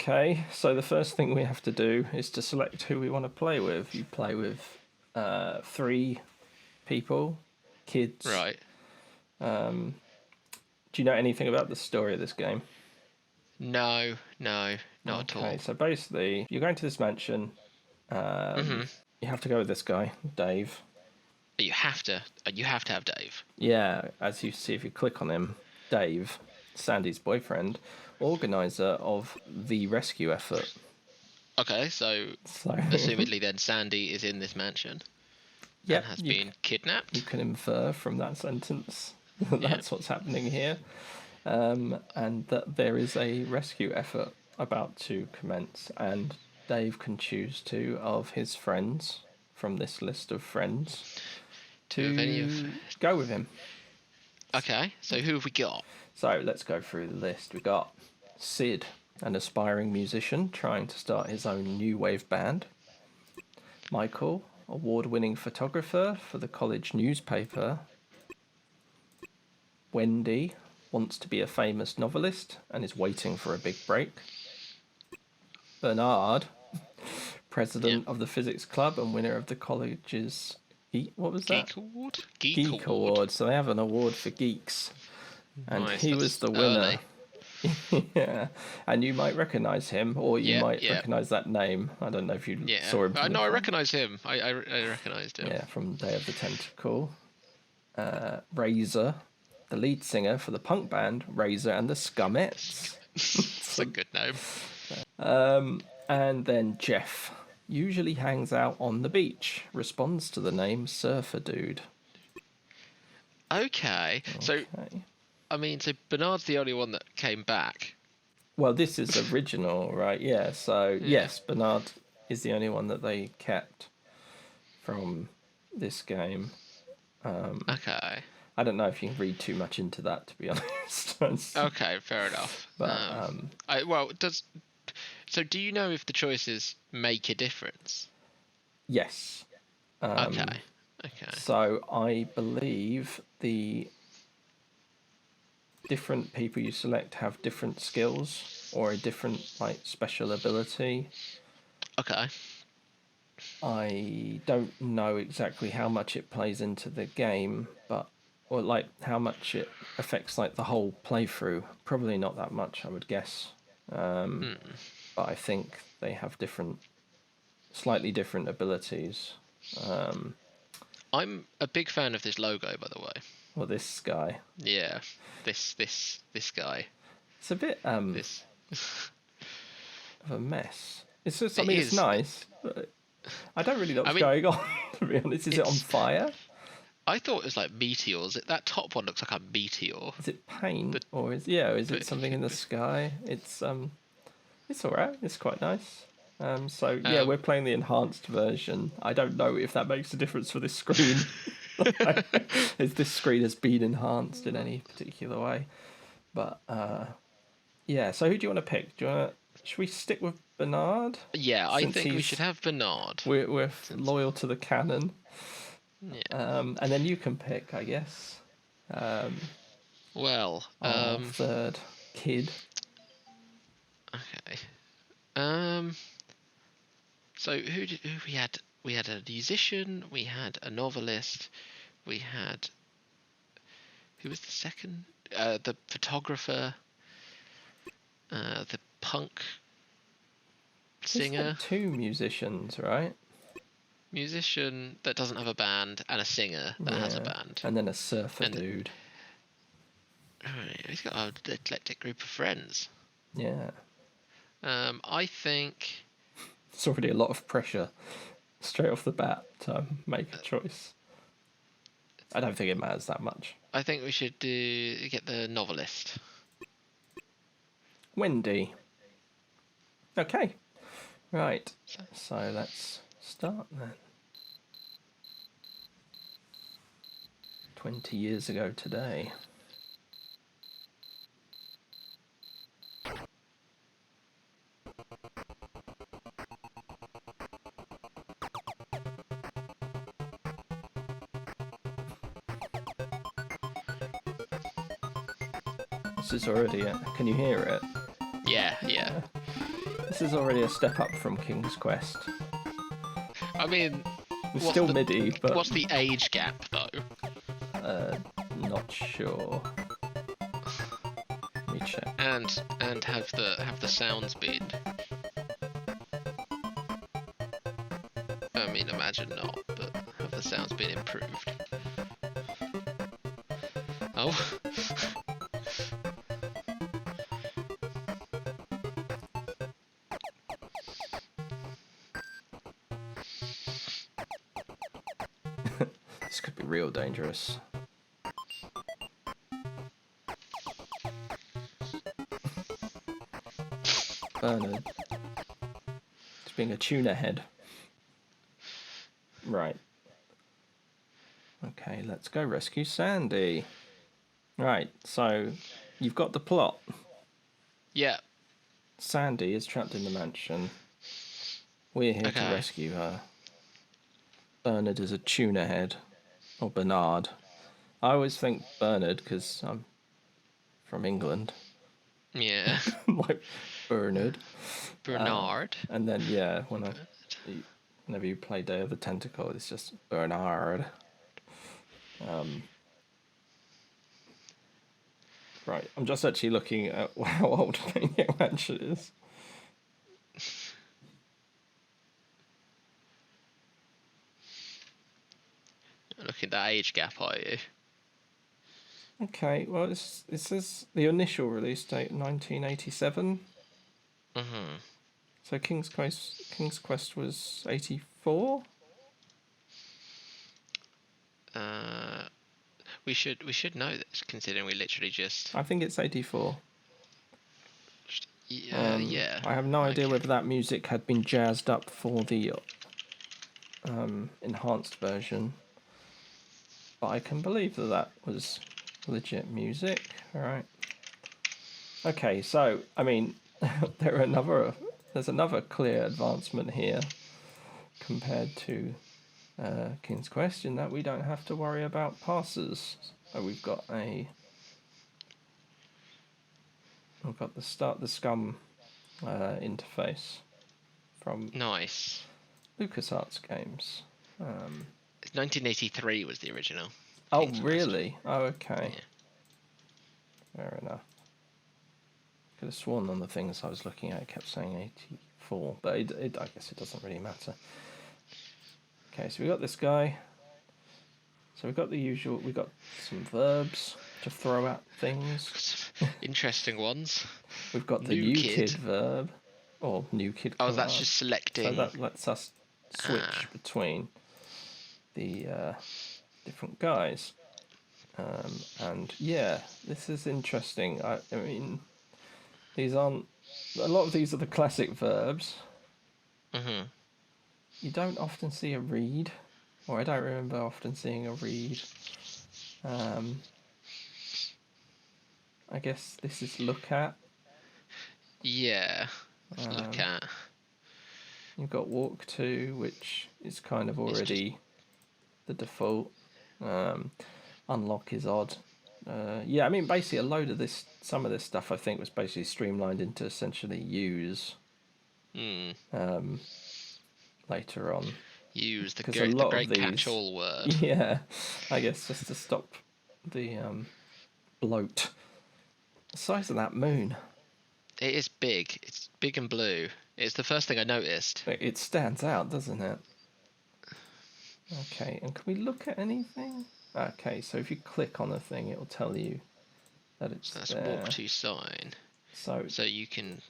Okay, so the first thing we have to do is to select who we want to play with. You play with 3 people, kids. Right. Do you know anything about the story of this game? No, not at all. Okay, so basically, you're going to this mansion. You have to go with this guy, Dave. You have to have Dave. Yeah, as you see if you click on him, Dave, Sandy's boyfriend, organizer of the rescue effort. Okay, so assumedly then Sandy is in this mansion and has been kidnapped. You can infer from that sentence that that's what's happening here, and that there is a rescue effort about to commence, and Dave can choose 2 of his friends from this list of friends to go with him. Okay, so who have we got? So let's go through the list. We got Sid, an aspiring musician trying to start his own new wave band. Michael, award-winning photographer for the college newspaper. Wendy wants to be a famous novelist and is waiting for a big break. Bernard, president of the physics club and winner of the college's what was that? Geek Award. So they have an award for geeks, and he was the winner. Yeah, and you might recognise him, or you might recognise that name. I don't know if you saw him. No, I recognise him. I recognised him. Yeah, from Day of the Tentacle. Razor, the lead singer for the punk band Razor and the Scumettes. That's a good name. And then Jeff usually hangs out on the beach. Responds to the name Surfer Dude. Okay. So, I mean, so Bernard's the only one that came back. Well, this is original, right? Yeah, so yes, Bernard is the only one that they kept from this game. Okay. I don't know if you can read too much into that, to be honest. Okay, fair enough. But, So do you know if the choices make a difference? Yes. Okay. So I believe the different people you select have different skills or a different special ability. Okay. I don't know exactly how much it plays into the game, or how much it affects the whole playthrough. Probably not that much, I would guess. But I think they have slightly different abilities. I'm a big fan of this logo, by the way. Well, this guy. Yeah, this guy. It's a bit this of a mess. It's just, it's nice, but I don't really know what's going on, to be honest. Is it on fire? I thought it was like meteors. That top one looks like a meteor. Is it paint, or is it something in the sky? It's all right. It's quite nice. We're playing the enhanced version. I don't know if that makes a difference for this screen. If this screen has been enhanced in any particular way, but So who do you want to pick? Should we stick with Bernard? Yeah, I think we should have Bernard. We're loyal to the canon. Yeah. And then you can pick, I guess. Our third kid. Okay. So who we had? We had a musician. We had a novelist. We had. Who was the second? The photographer. The punk singer. 2 musicians, right? Musician that doesn't have a band, and a singer that has a band, and then a surfer dude. Right, he's got an eclectic group of friends. Yeah. I think it's already a lot of pressure straight off the bat to make a choice. I don't think it matters that much. I think we should get the novelist. Wendy. Okay. Right. So let's start then. 20 years ago today. This is already can you hear it? Yeah. this is already a step up from King's Quest. I mean, It's still MIDI, but what's the age gap though? Not sure. Let me check. And have the sounds been? I mean, imagine not, but have the sounds been improved? Oh. This could be real dangerous. Bernard. It's being a tuna head. Right. Okay, let's go rescue Sandy. Right, so you've got the plot. Yeah. Sandy is trapped in the mansion. We're here to rescue her. Bernard is a tuna head. Or Bernard. I always think Bernard because I'm from England. Yeah. Like Bernard. Bernard. And then, yeah, whenever you play Day of the Tentacle, it's just Bernard. Right, I'm just actually looking at how old Maniac Mansion is. Look at that age gap, are you? Okay, well, it says the initial release date, 1987. So King's Quest was 84. We should know this, considering we literally just. I think it's 84. Yeah. I have no idea whether that music had been jazzed up for the enhanced version, but I can believe that was legit music. All right. Okay, so I mean, there's another clear advancement here compared to King's Quest in that we don't have to worry about passes. So we've got the Start the Scum interface from Nice. LucasArts Games. 1983 was the original. Oh, really? Oh, okay. Yeah. Fair enough. Could have sworn on the things I was looking at it kept saying 84, but I guess it doesn't really matter. Okay, so we got this guy. So we've got the usual. We've got some verbs to throw at things. Interesting ones. We've got the new kid verb, or new kid. Oh, that's just selecting. So that lets us switch between the different guys. And yeah, this is interesting. I mean, these aren't. A lot of these are the classic verbs. Mhm. You don't often see a read, or I don't remember often seeing a read. I guess this is look at. Yeah, look at. You've got walk to, which is kind of already the default. Unlock is odd. Yeah, I mean, basically some of this stuff I think was basically streamlined into essentially use. Later on. Use the Because great catch-all word. Yeah, I guess just to stop the bloat. The size of that moon. It is big. It's big and blue. It's the first thing I noticed. It stands out, doesn't it? Okay, and can we look at anything? Okay, so if you click on a thing, it will tell you that it's That's there. walk to sign. So you can.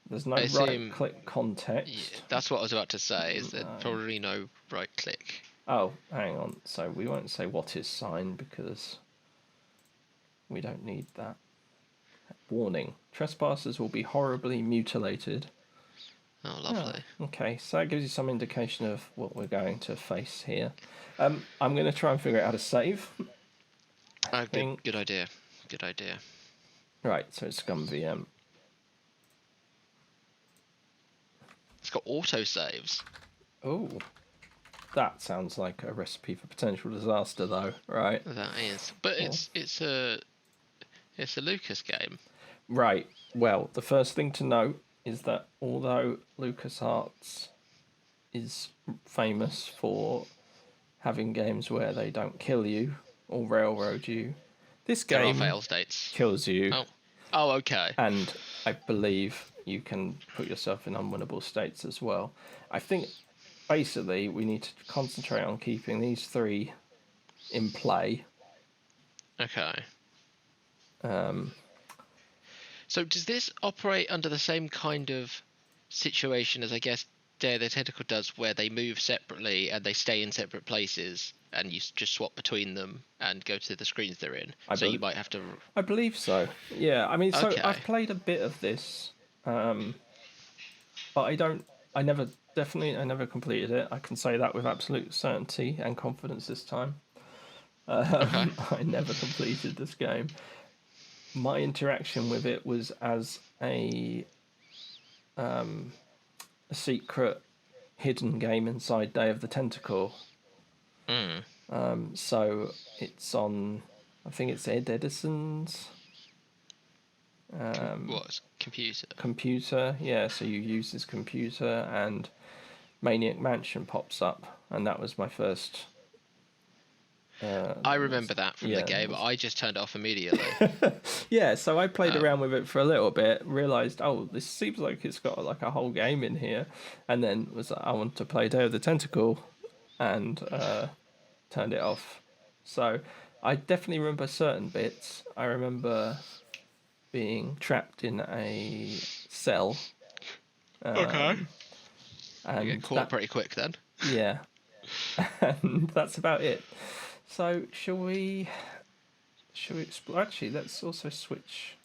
There's no right-click context. Yeah, that's what I was about to say. Is there probably no right-click? Oh, hang on. So we won't say what is sign because we don't need that. Warning: trespassers will be horribly mutilated. Oh, lovely. Okay, so that gives you some indication of what we're going to face here. I'm going to try and figure out how to save. Oh, good idea. Good idea. Right, so it's Scum VM. It's got auto saves. Oh, that sounds like a recipe for potential disaster, though, right? That is, but it's a Lucas game. Right. Well, the first thing to note is that although LucasArts is famous for having games where they don't kill you or railroad you, this There are game fail states. kills you. Oh, okay. And I believe you can put yourself in unwinnable states as well. I think basically we need to concentrate on keeping these 3 in play. Okay. Um, So does this operate under the same kind of situation as I guess Day of the Tentacle does, where they move separately and they stay in separate places, and you just swap between them and go to the screens they're in? You might have to. I believe so. Yeah, I mean, so Okay. I've played a bit of this, but I never completed it. I can say that with absolute certainty and confidence this time. Okay. I never completed this game. My interaction with it was as a secret hidden game inside Day of the Tentacle. So it's on, I think it's Ed Edison's Computer? Computer, yeah. So you use this computer, and Maniac Mansion pops up, and that was my first. I remember that from the game. I just turned it off immediately. Yeah, so I played around with it for a little bit, realised, oh, this seems like it's got like a whole game in here, and then was like, I want to play Day of the Tentacle, and turned it off. So I definitely remember certain bits. I remember being trapped in a cell. Okay. And you get caught pretty quick then. Yeah. And that's about it. So shall we explore? Actually, let's also switch.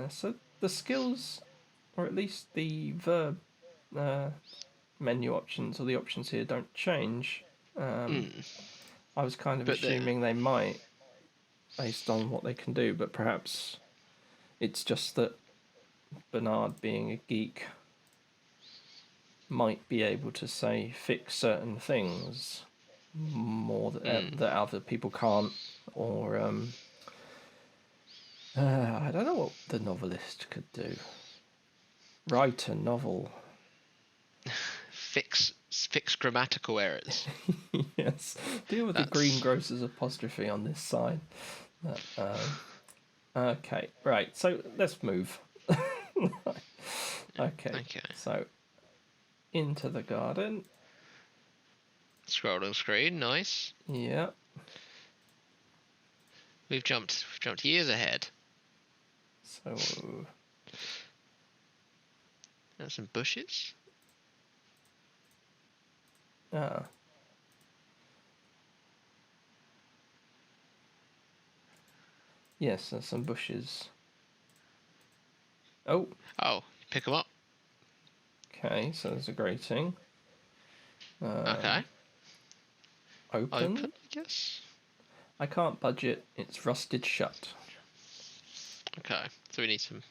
So the skills, or at least the verb menu options, or the options here, don't change. I was kind of assuming they might, based on what they can do, but perhaps it's just that Bernard, being a geek, might be able to, say, fix certain things more that other people can't, or I don't know what the novelist could do. Write a novel. Fix grammatical errors. Yes, deal with the greengrocer's apostrophe on this sign. Okay, right. So let's move. Okay. So into the garden. Scrolling screen, nice. Yeah. We've jumped years ahead. So there's some bushes. Ah. Yes, there's some bushes. Oh. Pick them up. Okay, so there's a grating. Okay. Open, I guess. I can't budget. It's rusted shut. Okay, so we need some.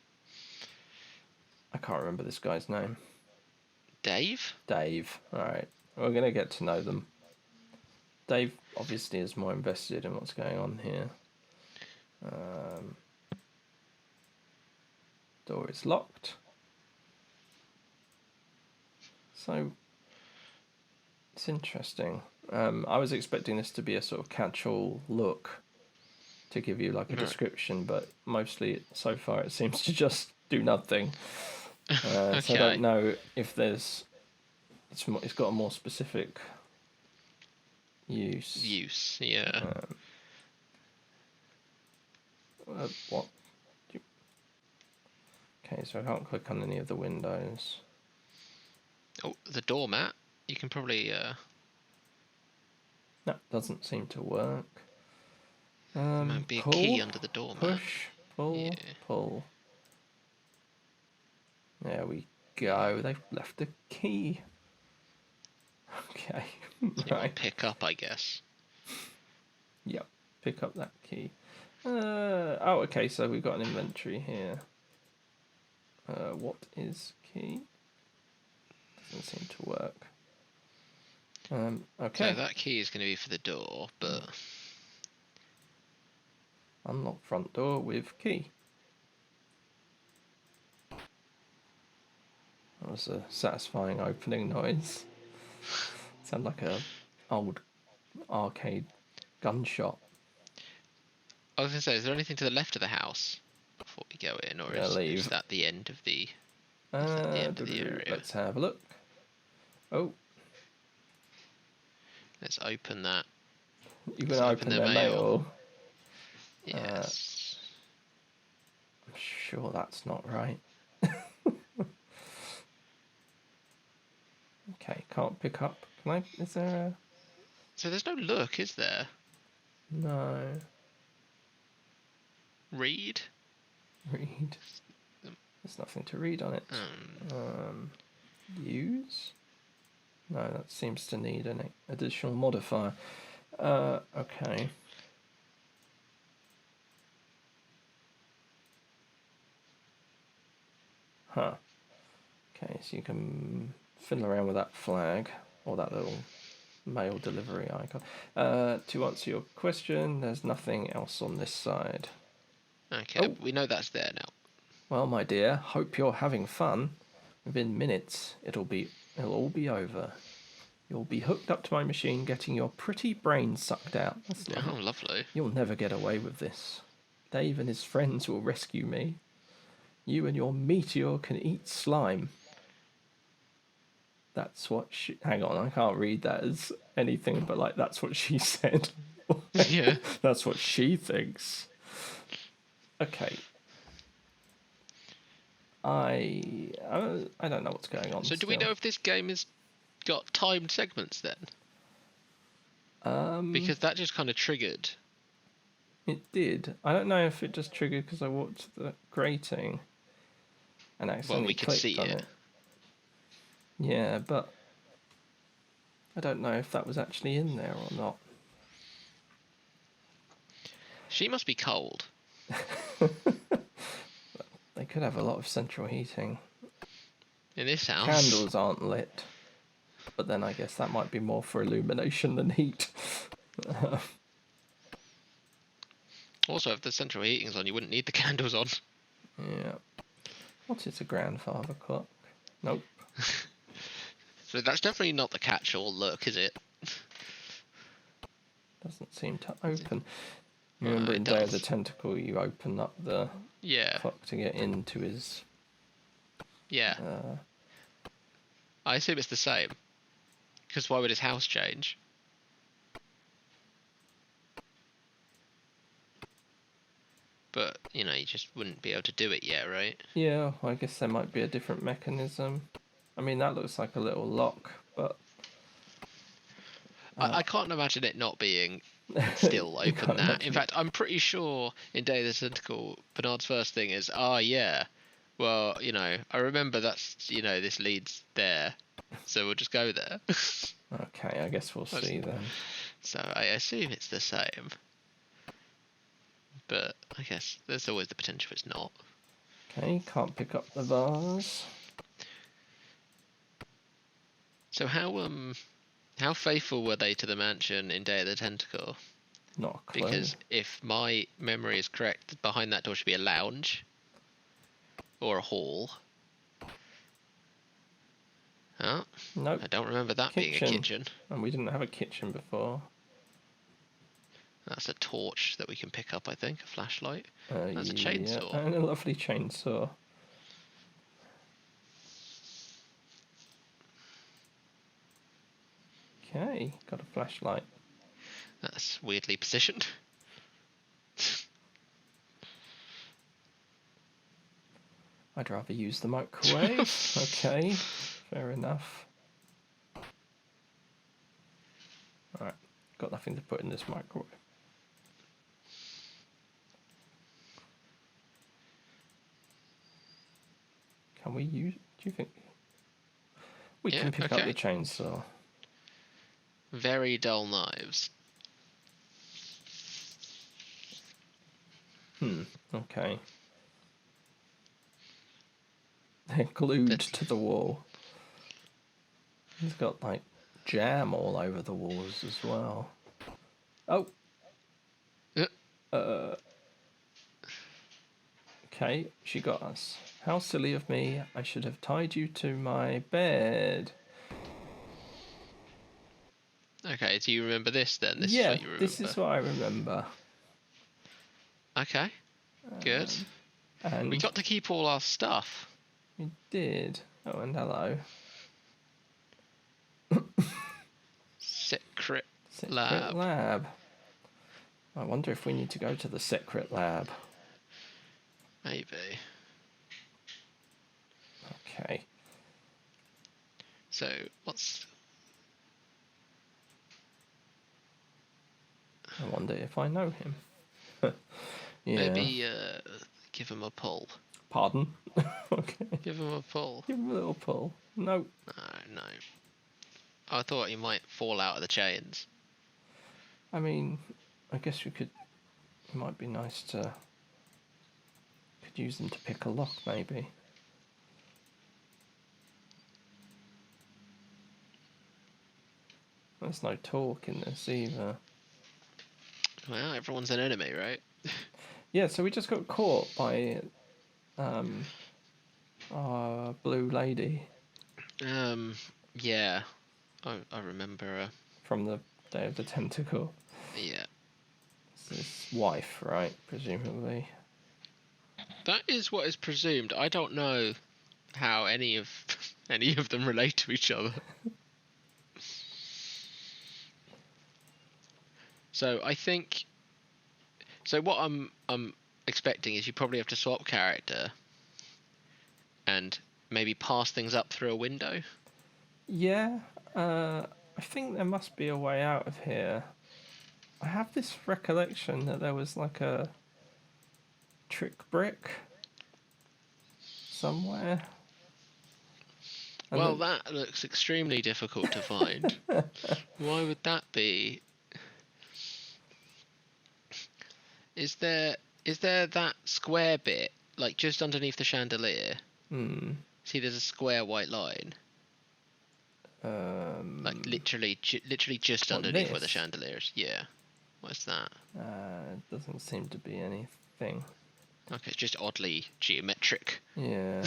I can't remember this guy's name. Dave. All right, we're gonna get to know them. Dave obviously is more invested in what's going on here. Door is locked. So it's interesting. I was expecting this to be a sort of catch-all look to give you like a description, but mostly so far it seems to just do nothing. Okay. So I don't know if it's got a more specific use. Yeah. What? Okay, so I can't click on any of the windows. Oh, the doormat. You can probably. That doesn't seem to work. There might be a key under the doormat. Push, pull. There we go. They've left a key. Okay. Right. Pick up, I guess. Yep. Pick up that key. Okay. So we've got an inventory here. What is key? Doesn't seem to work. Okay. So that key is going to be for the door, but unlock front door with key. was a satisfying opening noise. Sound like a old arcade gunshot. I was going to say, is there anything to the left of the house before we go in, or is that the end of the? Is that the end of the area? Let's have a look. Oh, let's open that. You can open their mail. Yes. I'm sure that's not right. Okay, can't pick up. Can I? Is there a? So there's no look, is there? No. Read. There's nothing to read on it. Use. No, that seems to need an additional modifier. Okay. Huh. Okay, so you can fiddle around with that flag, or that little mail delivery icon. To answer your question, there's nothing else on this side. Okay, we know that's there now. Well, my dear, hope you're having fun. Within minutes, it'll all be over. You'll be hooked up to my machine, getting your pretty brains sucked out. That's lovely. Oh, lovely. You'll never get away with this. Dave and his friends will rescue me. You and your meteor can eat slime. That's what she... Hang on, I can't read that as anything but like, that's what she said. Yeah. That's what she thinks. Okay. I don't know what's going on. So do we know if this game has got timed segments then? Because that just kind of triggered. It did. I don't know if it just triggered because I walked to the grating and accidentally we could clicked see on it. Yeah, but I don't know if that was actually in there or not. She must be cold. They could have a lot of central heating. In this house. Candles aren't lit. But then I guess that might be more for illumination than heat. Also, if the central heating's on, you wouldn't need the candles on. Yeah. What is a grandfather clock? Nope. So that's definitely not the catch-all look, is it? Doesn't seem to open. Remember in Day of the Tentacle, you open up the clock to get into his... Yeah. I assume it's the same. Because why would his house change? But, you just wouldn't be able to do it yet, right? Yeah, well, I guess there might be a different mechanism. I mean, that looks like a little lock, but... I can't imagine it not being still open that. In fact, I'm pretty sure in Day of the Tentacle, Bernard's first thing is, well, I remember that's, this leads there, so we'll just go there. Okay, I guess we'll see then. So I assume it's the same. But I guess there's always the potential it's not. Okay, can't pick up the vase. So how faithful were they to the mansion in Day of the Tentacle? Not a clue. Because if my memory is correct, behind that door should be a lounge. Or a hall. Oh, nope. I don't remember that being a kitchen. And we didn't have a kitchen before. That's a torch that we can pick up, I think. A flashlight. That's a chainsaw. Yeah, and a lovely chainsaw. Okay, got a flashlight. That's weirdly positioned. I'd rather use the microwave. Okay, fair enough. Alright, got nothing to put in this microwave. Can we use... Do you think... We can pick up the chainsaw. Very dull knives. Okay. They're glued to the wall. He's got, like, jam all over the walls as well. Oh! Okay, she got us. How silly of me. I should have tied you to my bed. Okay, do you remember this then? This is Yeah, what you remember. this is what I remember. Okay, good. And we got to keep all our stuff. We did. Oh, and hello. Secret lab. I wonder if we need to go to the secret lab. Maybe. Okay. So, what's... I wonder if I know him. Yeah. Maybe give him a pull. Pardon? Okay. Give him a pull. Give him a little pull. No. No. I thought he might fall out of the chains. I mean, I guess we could... It might be nice to... Could use them to pick a lock, maybe. There's no talk in this either. Well, everyone's an enemy, right? Yeah, so we just got caught by our blue lady. Yeah. I remember her. From the Day of the Tentacle. Yeah. It's his wife, right? Presumably. That is what is presumed. I don't know how any of them relate to each other. So I think... So what I'm expecting is you probably have to swap character and maybe pass things up through a window. Yeah, I think there must be a way out of here. I have this recollection that there was like a trick brick somewhere. And well, that looks extremely difficult to find. Why would that be? Is there that square bit, like just underneath the chandelier? See, there's a square white line. Like literally just underneath where the chandelier is. Yeah. What's that? It doesn't seem to be anything. Okay, it's just oddly geometric. Yeah.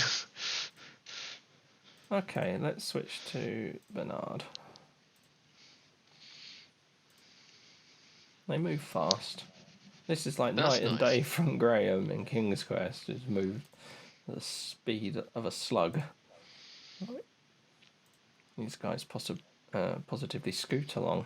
Okay, let's switch to Bernard. They move fast. This is like night and day from Graham in King's Quest. It's moved at the speed of a slug. These guys positively scoot along.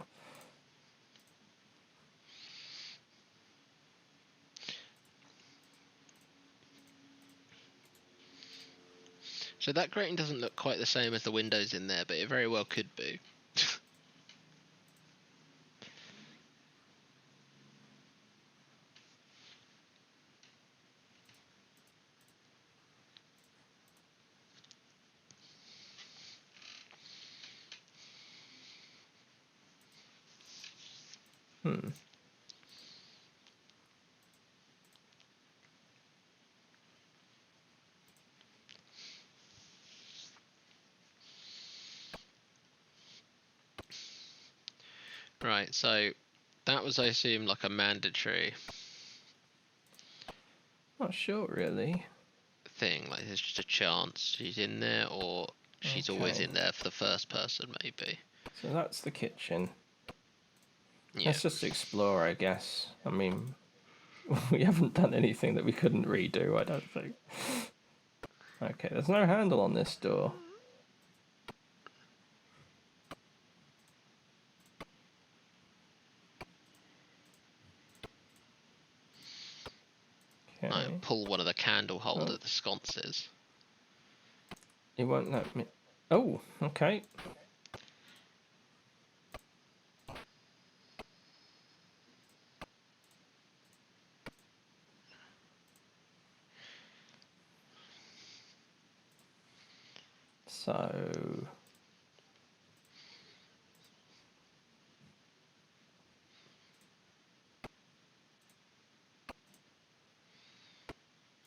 So that grating doesn't look quite the same as the windows in there, but it very well could be. Right, so that was, I assume, like a mandatory... Not sure, really. ...thing, like there's just a chance she's in there, or she's always in there for the first person, maybe. So that's the kitchen. Yeah. Let's just explore, I guess. I mean, we haven't done anything that we couldn't redo, I don't think. Okay, there's no handle on this door. Okay. I pull one of the candle holder, the sconces. It won't let me... Oh, okay. So...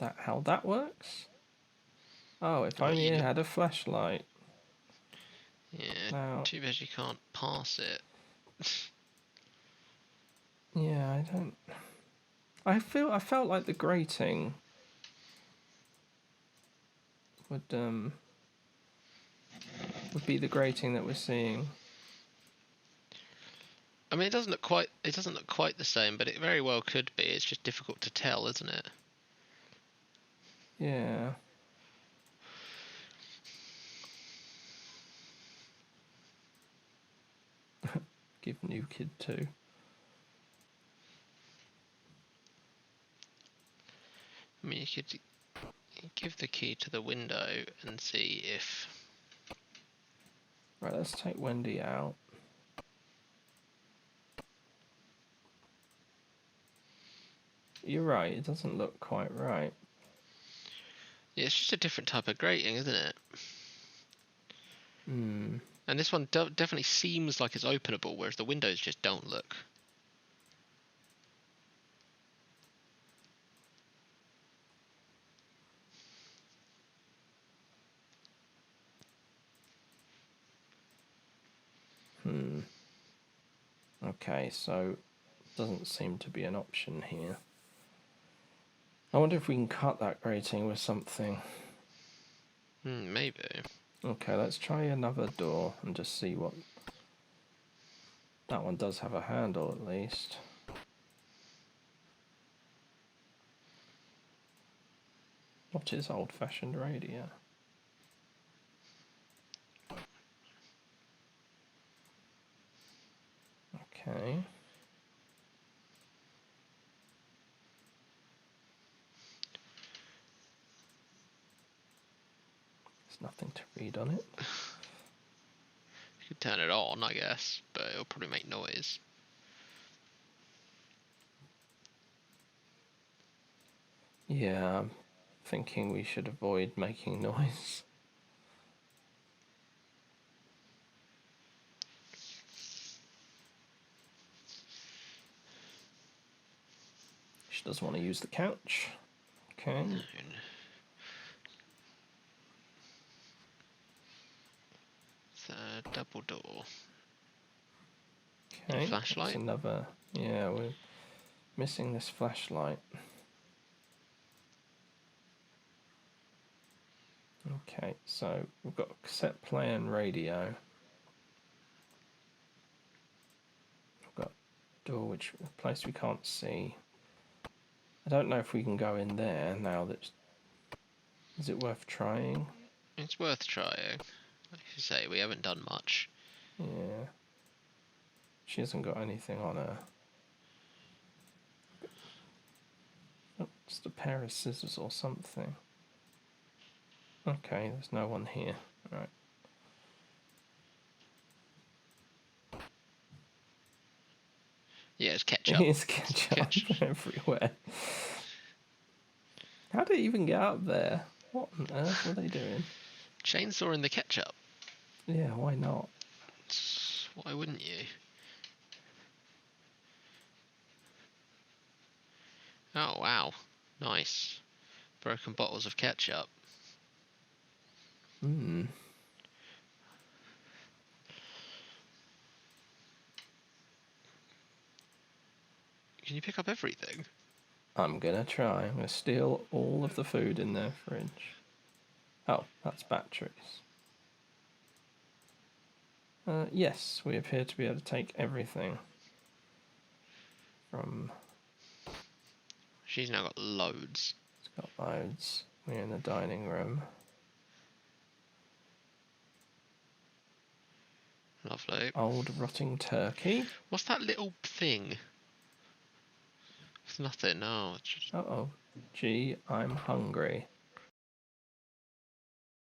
That how that works? Oh, if only it had a flashlight. Yeah, now, too bad you can't pass it. Yeah, I don't... I felt like the grating would be the grating that we're seeing. I mean, it doesn't look quite the same, but it very well could be. It's just difficult to tell, isn't it? Yeah. Give new kid 2. I mean, you could give the key to the window and see if... Right, let's take Wendy out. You're right, it doesn't look quite right. Yeah, it's just a different type of grating, isn't it? Hmm. And this one definitely seems like it's openable, whereas the windows just don't look. Okay, so doesn't seem to be an option here. I wonder if we can cut that grating with something. Maybe. Okay, let's try another door and just see what... That one does have a handle at least. What is old-fashioned radio? Okay. There's nothing to read on it. You could turn it on, I guess, but it'll probably make noise. Yeah, I'm thinking we should avoid making noise. She doesn't want to use the couch. Okay. It's a double door. Okay. Flashlight. That's another. Yeah, we're missing this flashlight. Okay, so we've got cassette player and radio. We've got a door which a place we can't see. I don't know if we can go in there now. That is it worth trying? It's worth trying. Like you say, we haven't done much. Yeah. She hasn't got anything on her. Oh, just a pair of scissors or something. Okay, there's no one here. Right. Yeah, it's ketchup. It's ketchup everywhere. How did it even get up there? What on earth were they doing? Chainsaw in the ketchup. Yeah, why not? Why wouldn't you? Oh, wow. Nice. Broken bottles of ketchup. Hmm. Can you pick up everything? I'm gonna try. I'm gonna steal all of the food in their fridge. Oh, that's batteries. Yes, we appear to be able to take everything from... She's now got loads. It's got loads. We're in the dining room. Lovely. Old rotting turkey. What's that little thing? It's nothing, no. It's just... Uh-oh. Gee, I'm hungry.